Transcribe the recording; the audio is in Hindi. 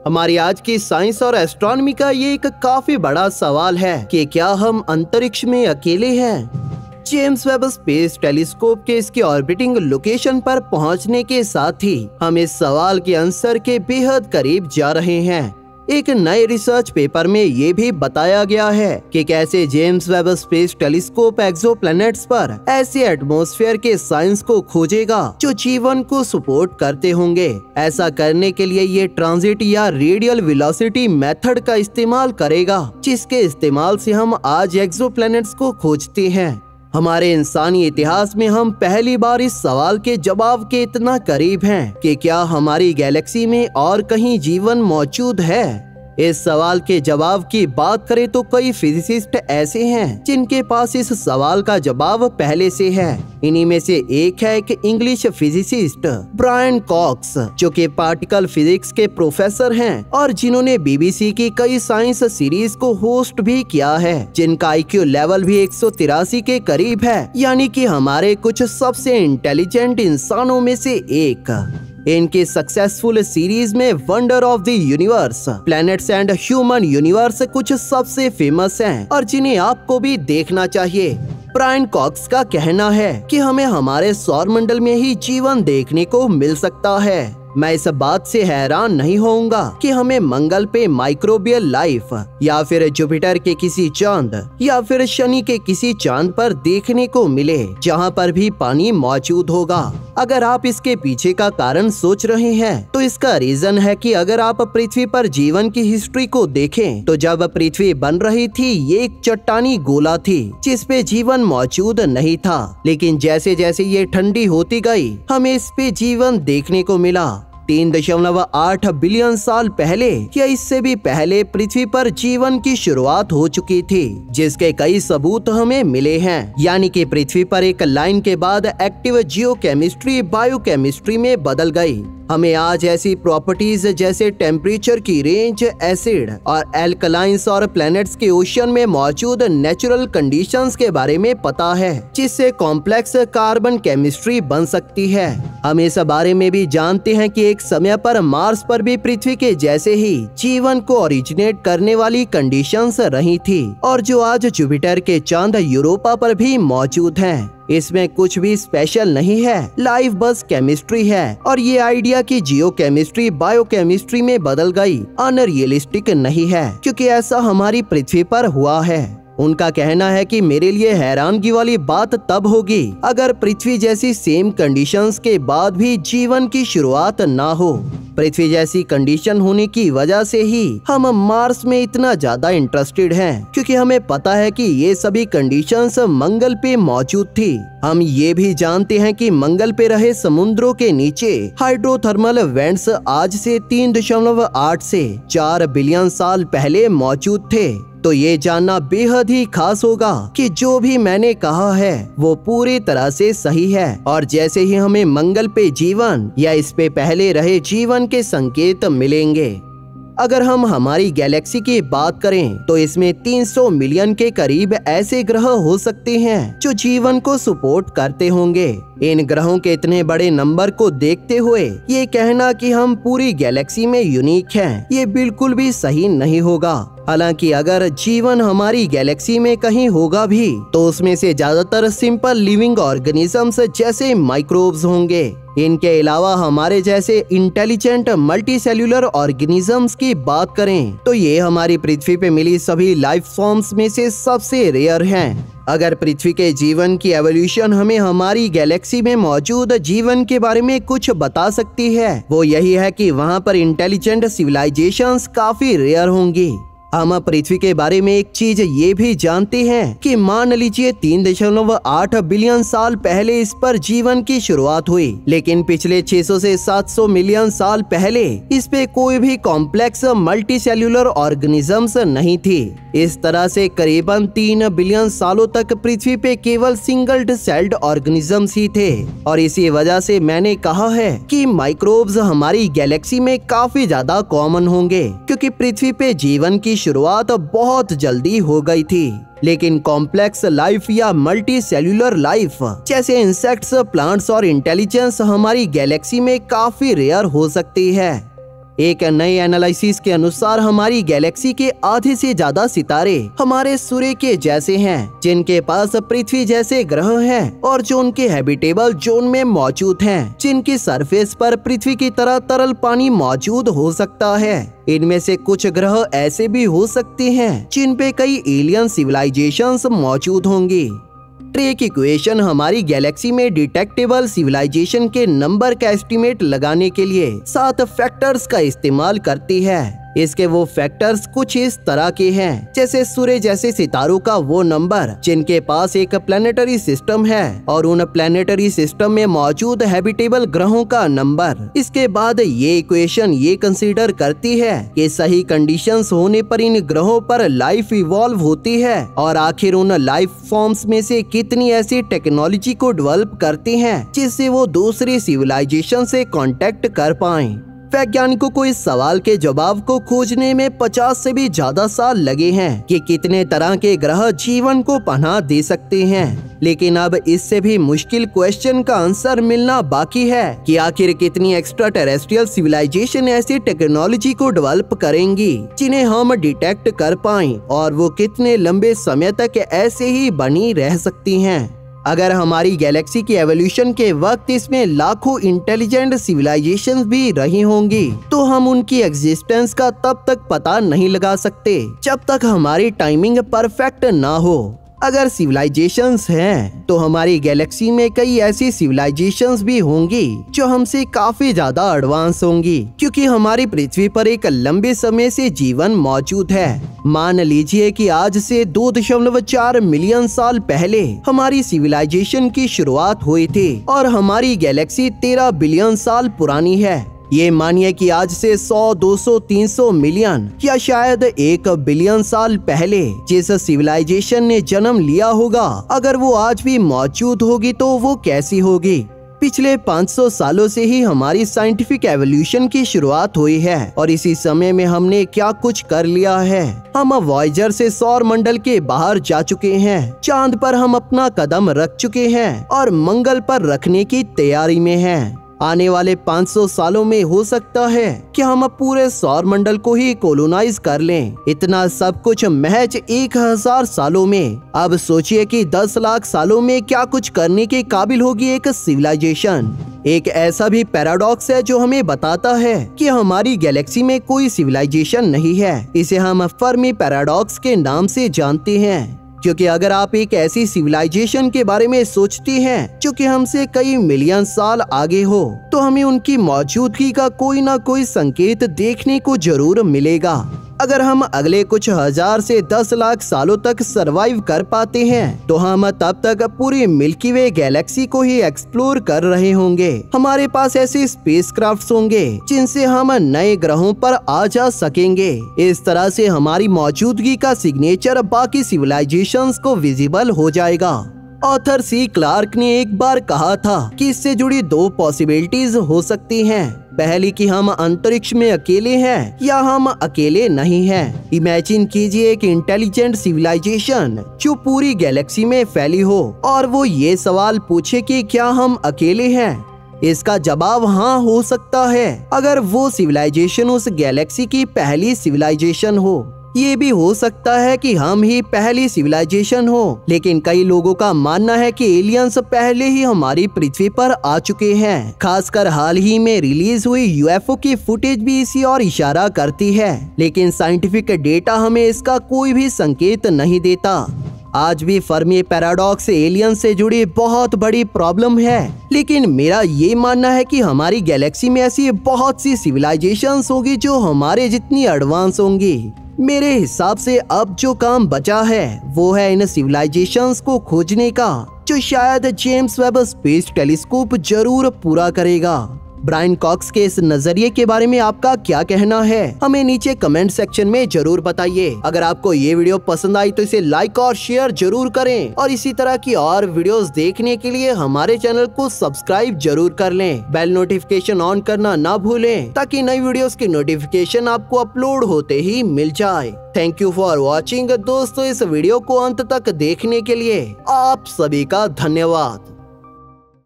हमारी आज की साइंस और एस्ट्रोनॉमी का ये एक काफी बड़ा सवाल है कि क्या हम अंतरिक्ष में अकेले हैं। जेम्स वेब स्पेस टेलीस्कोप के इसके ऑर्बिटिंग लोकेशन पर पहुंचने के साथ ही हम इस सवाल के आंसर के बेहद करीब जा रहे हैं। एक नए रिसर्च पेपर में ये भी बताया गया है कि कैसे James Webb space telescope exoplanets पर ऐसे एटमॉस्फेयर के साइंस को खोजेगा जो जीवन को सपोर्ट करते होंगे। ऐसा करने के लिए ये ट्रांजिट या रेडियल वेलोसिटी मेथड का इस्तेमाल करेगा, जिसके इस्तेमाल से हम आज एक्सोप्लैनेट्स को खोजते हैं। हमारे इंसानी इतिहास में हम पहली बार इस सवाल के जवाब के इतना करीब हैं कि क्या हमारी गैलेक्सी में और कहीं जीवन मौजूद है। इस सवाल के जवाब की बात करें तो कई फिजिसिस्ट ऐसे हैं जिनके पास इस सवाल का जवाब पहले से है। इन्हीं में से एक है एक इंग्लिश फिजिसिस्ट ब्रायन कॉक्स, जो कि पार्टिकल फिजिक्स के प्रोफेसर हैं और जिन्होंने बीबीसी की कई साइंस सीरीज को होस्ट भी किया है, जिनका IQ लेवल भी 183 के करीब है, यानी कि हमारे कुछ सबसे इंटेलिजेंट इंसानों में से एक। इनकी सक्सेसफुल सीरीज में wonder of the universe, planets and human universe कुछ सबसे फेमस हैं और जिन्हें आपको भी देखना चाहिए। ब्रायन कॉक्स का कहना है कि हमें हमारे सौरमंडल में ही जीवन देखने को मिल सकता है। मैं इस बात से हैरान नहीं होऊंगा कि हमें मंगल पे माइक्रोबियल लाइफ या फिर जुपिटर के किसी चांद या फिर शनि के किसी चांद पर देखने को मिले जहां पर भी पानी मौजूद होगा। अगर आप इसके पीछे का कारण सोच रहे हैं तो इसका रीजन है कि अगर आप पृथ्वी पर जीवन की हिस्ट्री को देखें तो जब पृथ्वी बन रही थी ये एक चट्टानी गोला थी जिसपे जीवन मौजूद नहीं था, लेकिन जैसे जैसे ये ठंडी होती गई हमें इस पे जीवन देखने को मिला। 3.8 बिलियन साल पहले या इससे भी पहले पृथ्वी पर जीवन की शुरुआत हो चुकी थी, जिसके कई सबूत हमें मिले हैं। यानी कि पृथ्वी पर एक लाइन के बाद एक्टिव जियोकेमिस्ट्री बायोकेमिस्ट्री में बदल गई। हमें आज ऐसी प्रॉपर्टीज जैसे टेम्परेचर की रेंज, एसिड और एल्कलाइंस और प्लैनेट्स के ओशन में मौजूद नेचुरल कंडीशंस के बारे में पता है, जिससे कॉम्प्लेक्स कार्बन केमिस्ट्री बन सकती है। हम इस बारे में भी जानते हैं कि एक समय पर मार्स पर भी पृथ्वी के जैसे ही जीवन को ओरिजिनेट करने वाली कंडीशंस रही थी और जो आज जुपिटर के चांद यूरोपा पर भी मौजूद हैं। इसमें कुछ भी स्पेशल नहीं है, लाइफ बस केमिस्ट्री है और ये आइडिया कि जियोकेमिस्ट्री बायोकेमिस्ट्री में बदल गई अनरियलिस्टिक नहीं है, क्योंकि ऐसा हमारी पृथ्वी पर हुआ है। उनका कहना है कि मेरे लिए हैरानगी वाली बात तब होगी अगर पृथ्वी जैसी सेम कंडीशंस के बाद भी जीवन की शुरुआत ना हो। पृथ्वी जैसी कंडीशन होने की वजह से ही हम मार्स में इतना ज्यादा इंटरेस्टेड हैं, क्योंकि हमें पता है कि ये सभी कंडीशंस मंगल पे मौजूद थी। हम ये भी जानते हैं कि मंगल पे रहे समुद्रों के नीचे हाइड्रोथर्मल वेंट्स आज से 3.8 से 4 बिलियन साल पहले मौजूद थे। तो ये जानना बेहद ही खास होगा कि जो भी मैंने कहा है वो पूरी तरह से सही है। और जैसे ही हमें मंगल पे जीवन या इस पे पहले रहे जीवन के संकेत मिलेंगे। अगर हम हमारी गैलेक्सी की बात करें तो इसमें 300 मिलियन के करीब ऐसे ग्रह हो सकते हैं जो जीवन को सपोर्ट करते होंगे। इन ग्रहों के इतने बड़े नंबर को देखते हुए ये कहना कि हम पूरी गैलेक्सी में यूनिक हैं, ये बिल्कुल भी सही नहीं होगा। हालांकि अगर जीवन हमारी गैलेक्सी में कहीं होगा भी तो उसमें से ज्यादातर सिंपल लिविंग ऑर्गेनिजम्स जैसे माइक्रोब्स होंगे। इनके अलावा हमारे जैसे इंटेलिजेंट मल्टीसेल्युलर ऑर्गेनिजम्स की बात करें तो ये हमारी पृथ्वी पे मिली सभी लाइफ फॉर्म्स में से सबसे रेयर हैं। अगर पृथ्वी के जीवन की एवोल्यूशन हमें हमारी गैलेक्सी में मौजूद जीवन के बारे में कुछ बता सकती है, वो यही है कि वहाँ पर इंटेलिजेंट सिविलाइजेशंस काफी रेयर होंगी। हम पृथ्वी के बारे में एक चीज ये भी जानते हैं कि मान लीजिए 3.8 बिलियन साल पहले इस पर जीवन की शुरुआत हुई, लेकिन पिछले 600 से 700 मिलियन साल पहले इस पे कोई भी कॉम्प्लेक्स मल्टीसेल्युलर ऑर्गेनिजम्स नहीं थी। इस तरह से करीबन 3 बिलियन सालों तक पृथ्वी पे केवल सिंगल सेल्ड ऑर्गेनिजम्स ही थे। और इसी वजह से मैंने कहा है कि माइक्रोब्स हमारी गैलेक्सी में काफी ज्यादा कॉमन होंगे, क्योंकि पृथ्वी पे जीवन की शुरुआत बहुत जल्दी हो गई थी। लेकिन कॉम्प्लेक्स लाइफ या मल्टी सेल्यूलर लाइफ जैसे इंसेक्ट्स, प्लांट्स और इंटेलिजेंस हमारी गैलेक्सी में काफी रेयर हो सकती है। एक नए एनालिसिस के अनुसार हमारी गैलेक्सी के आधे से ज्यादा सितारे हमारे सूर्य के जैसे हैं, जिनके पास पृथ्वी जैसे ग्रह हैं और जो उनके हैबिटेबल जोन में मौजूद हैं, जिनकी सरफेस पर पृथ्वी की तरह तरल पानी मौजूद हो सकता है। इनमें से कुछ ग्रह ऐसे भी हो सकते हैं जिन पे कई एलियन सिविलाइजेशंस मौजूद होंगी। ड्रेक इक्वेशन हमारी गैलेक्सी में डिटेक्टेबल सिविलाइजेशन के नंबर का एस्टिमेट लगाने के लिए 7 फैक्टर्स का इस्तेमाल करती है। इसके वो फैक्टर्स कुछ इस तरह के हैं, जैसे सूर्य जैसे सितारों का वो नंबर जिनके पास एक प्लैनेटरी सिस्टम है और उन प्लैनेटरी सिस्टम में मौजूद हैबिटेबल ग्रहों का नंबर। इसके बाद ये इक्वेशन ये कंसीडर करती है कि सही कंडीशंस होने पर इन ग्रहों पर लाइफ इवॉल्व होती है और आखिर उन लाइफ फॉर्म्स में से कितनी ऐसी टेक्नोलॉजी को डेवलप करती हैं जिससे वो दूसरी सिविलाइजेशन से कांटेक्ट कर पाएं। वैज्ञानिकों को इस सवाल के जवाब को खोजने में 50 से भी ज्यादा साल लगे हैं कि कितने तरह के ग्रह जीवन को पनाह दे सकते हैं। लेकिन अब इससे भी मुश्किल क्वेश्चन का आंसर मिलना बाकी है कि आखिर कितनी एक्स्ट्रा टेरेस्ट्रियल सिविलाइजेशन ऐसी टेक्नोलॉजी को डेवलप करेंगी जिन्हें हम डिटेक्ट कर पाएं और वो कितने लंबे समय तक ऐसे ही बनी रह सकती हैं। अगर हमारी गैलेक्सी की एवोल्यूशन के वक्त इसमें लाखों इंटेलिजेंट सिविलाइजेशंस भी रही होंगी, तो हम उनकी एग्जिस्टेंस का तब तक पता नहीं लगा सकते जब तक हमारी टाइमिंग परफेक्ट ना हो। अगर सिविलाइजेशंस हैं, तो हमारी गैलेक्सी में कई ऐसी सिविलाइजेशंस भी होंगी जो हमसे काफी ज्यादा एडवांस होंगी, क्योंकि हमारी पृथ्वी पर एक लंबे समय से जीवन मौजूद है। मान लीजिए कि आज से 2.4 मिलियन साल पहले हमारी सिविलाइजेशन की शुरुआत हुई थी और हमारी गैलेक्सी 13 बिलियन साल पुरानी है। ये मानिए कि आज से 100, 200, 300 मिलियन या शायद 1 बिलियन साल पहले जिस सिविलाइजेशन ने जन्म लिया होगा, अगर वो आज भी मौजूद होगी तो वो कैसी होगी। पिछले 500 सालों से ही हमारी साइंटिफिक एवोल्यूशन की शुरुआत हुई है और इसी समय में हमने क्या कुछ कर लिया है। हम वॉयेजर से सौर मंडल के बाहर जा चुके हैं, चांद पर हम अपना कदम रख चुके हैं और मंगल पर रखने की तैयारी में हैं। आने वाले 500 सालों में हो सकता है कि हम पूरे सौर मंडल को ही कोलोनाइज कर लें। इतना सब कुछ महज 1000 सालों में। अब सोचिए कि 10 लाख सालों में क्या कुछ करने के काबिल होगी एक सिविलाइजेशन। एक ऐसा भी पैराडॉक्स है जो हमें बताता है कि हमारी गैलेक्सी में कोई सिविलाइजेशन नहीं है। इसे हम फर्मी पैराडॉक्स के नाम से जानते हैं, क्योंकि अगर आप एक ऐसी सिविलाइजेशन के बारे में सोचती हैं जो कि हमसे कई मिलियन साल आगे हो, तो हमें उनकी मौजूदगी का कोई ना कोई संकेत देखने को जरूर मिलेगा। अगर हम अगले कुछ 1000 से 10 लाख सालों तक सरवाइव कर पाते हैं, तो हम तब तक पूरी मिल्की वे गैलेक्सी को ही एक्सप्लोर कर रहे होंगे। हमारे पास ऐसे स्पेसक्राफ्ट्स होंगे जिनसे हम नए ग्रहों पर आ जा सकेंगे। इस तरह से हमारी मौजूदगी का सिग्नेचर बाकी सिविलाइजेशंस को विजिबल हो जाएगा। ऑथर सी क्लार्क ने एक बार कहा था कि इससे जुड़ी 2 पॉसिबिलिटीज हो सकती हैं। पहली कि हम अंतरिक्ष में अकेले हैं या हम अकेले नहीं हैं। इमेजिन कीजिए एक इंटेलिजेंट सिविलाइजेशन जो पूरी गैलेक्सी में फैली हो और वो ये सवाल पूछे कि क्या हम अकेले हैं। इसका जवाब हाँ हो सकता है अगर वो सिविलाइजेशन उस गैलेक्सी की पहली सिविलाइजेशन हो। ये भी हो सकता है कि हम ही पहली सिविलाइजेशन हो, लेकिन कई लोगों का मानना है कि एलियंस पहले ही हमारी पृथ्वी पर आ चुके हैं। खासकर हाल ही में रिलीज हुई यूएफओ की फुटेज भी इसी और इशारा करती है, लेकिन साइंटिफिक डेटा हमें इसका कोई भी संकेत नहीं देता। आज भी फर्मी पैराडॉक्स एलियन से जुड़ी बहुत बड़ी प्रॉब्लम है, लेकिन मेरा ये मानना है कि हमारी गैलेक्सी में ऐसी बहुत सी सिविलाइजेशंस होगी जो हमारे जितनी एडवांस होंगी। मेरे हिसाब से अब जो काम बचा है वो है इन सिविलाइजेशंस को खोजने का, जो शायद जेम्स वेब स्पेस टेलीस्कोप जरूर पूरा करेगा। ब्रायन कॉक्स के इस नजरिए के बारे में आपका क्या कहना है, हमें नीचे कमेंट सेक्शन में जरूर बताइए। अगर आपको ये वीडियो पसंद आई तो इसे लाइक और शेयर जरूर करें और इसी तरह की और वीडियोस देखने के लिए हमारे चैनल को सब्सक्राइब जरूर कर लें। बेल नोटिफिकेशन ऑन करना ना भूलें ताकि नई वीडियोस की नोटिफिकेशन आपको अपलोड होते ही मिल जाए। थैंक यू फॉर वॉचिंग दोस्तों। इस वीडियो को अंत तक देखने के लिए आप सभी का धन्यवाद।